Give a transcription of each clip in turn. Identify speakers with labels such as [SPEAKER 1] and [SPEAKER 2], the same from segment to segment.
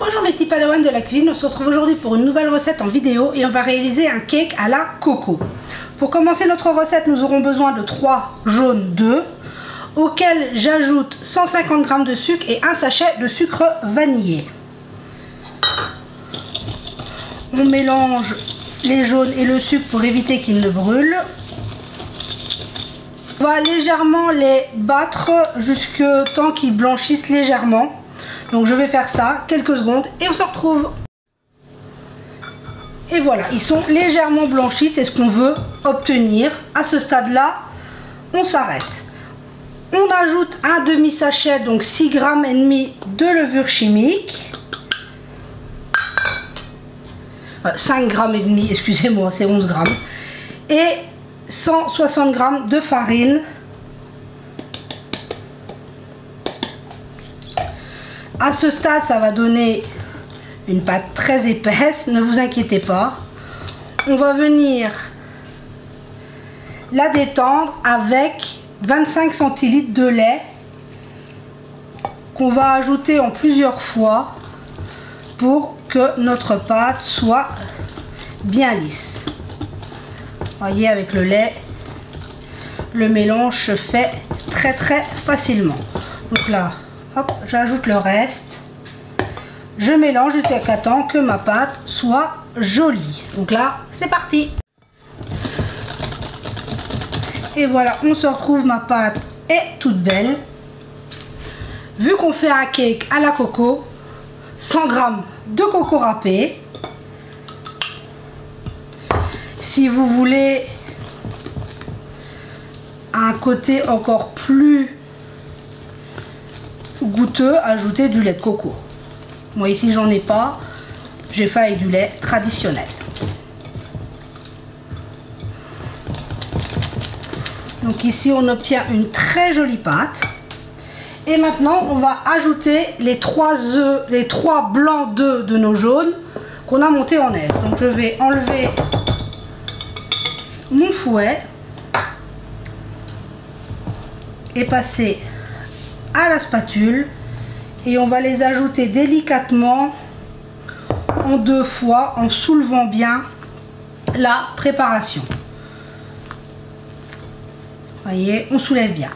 [SPEAKER 1] Bonjour mes petits padawans de la cuisine, on se retrouve aujourd'hui pour une nouvelle recette en vidéo et on va réaliser un cake à la coco. Pour commencer notre recette, nous aurons besoin de 3 jaunes d'œufs auxquels j'ajoute 150 g de sucre et un sachet de sucre vanillé. On mélange les jaunes et le sucre pour éviter qu'ils ne brûlent. On va légèrement les battre jusqu'à temps qu'ils blanchissent légèrement. Donc je vais faire ça quelques secondes et on se retrouve. Et voilà, ils sont légèrement blanchis, c'est ce qu'on veut obtenir. À ce stade-là, on s'arrête. On ajoute un demi-sachet, donc 6,5 g de levure chimique. 5,5 g, excusez-moi, c'est 11 g. Et 160 g de farine. À ce stade, ça va donner une pâte très épaisse, ne vous inquiétez pas. On va venir la détendre avec 25 centilitres de lait qu'on va ajouter en plusieurs fois pour que notre pâte soit bien lisse. Voyez, avec le lait, le mélange se fait très facilement. Donc là, hop, j'ajoute le reste. Je mélange jusqu'à temps que ma pâte soit jolie. Donc là, c'est parti. Et voilà, on se retrouve, ma pâte est toute belle. Vu qu'on fait un cake à la coco, 100 g de coco râpé. Si vous voulez un côté encore plus goûteux, ajoutez du lait de coco. Moi ici j'en ai pas, j'ai fait avec du lait traditionnel. Donc ici on obtient une très jolie pâte. Et maintenant on va ajouter les 3 blancs d'œufs de nos jaunes qu'on a montés en neige. Donc je vais enlever mon fouet et passer à la spatule et on va les ajouter délicatement en 2 fois en soulevant bien la préparation. Voyez, on soulève bien.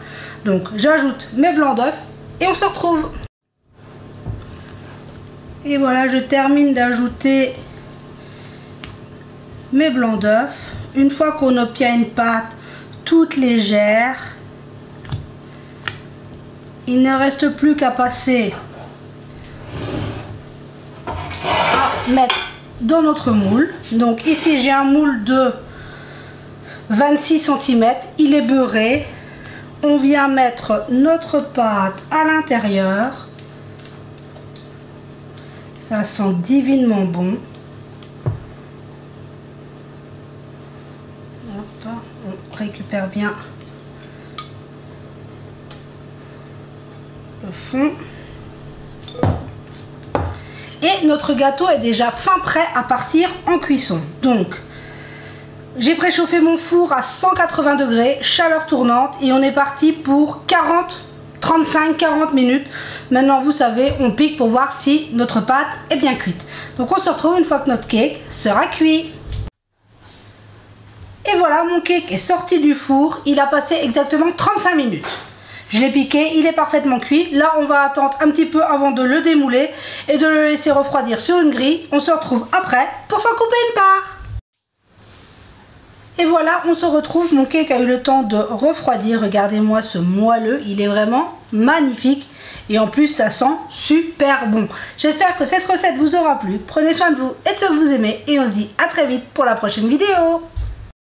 [SPEAKER 1] Donc j'ajoute mes blancs d'œufs et on se retrouve. Et voilà, je termine d'ajouter mes blancs d'œufs. Une fois qu'on obtient une pâte toute légère, il ne reste plus qu'à passer à mettre dans notre moule. Donc ici j'ai un moule de 26 cm, il est beurré. On vient mettre notre pâte à l'intérieur. Ça sent divinement bon. Hop, on récupère bien le fond. Et notre gâteau est déjà fin prêt à partir en cuisson. Donc j'ai préchauffé mon four à 180 degrés, chaleur tournante, et on est parti pour 35-40 minutes. Maintenant vous savez, on pique pour voir si notre pâte est bien cuite. Donc on se retrouve une fois que notre cake sera cuit. Et voilà, mon cake est sorti du four, il a passé exactement 35 minutes. Je l'ai piqué, il est parfaitement cuit. Là, on va attendre un petit peu avant de le démouler et de le laisser refroidir sur une grille. On se retrouve après pour s'en couper une part. Et voilà, on se retrouve. Mon cake a eu le temps de refroidir. Regardez-moi ce moelleux, il est vraiment magnifique. Et en plus, ça sent super bon. J'espère que cette recette vous aura plu. Prenez soin de vous et de ceux que vous aimez. Et on se dit à très vite pour la prochaine vidéo.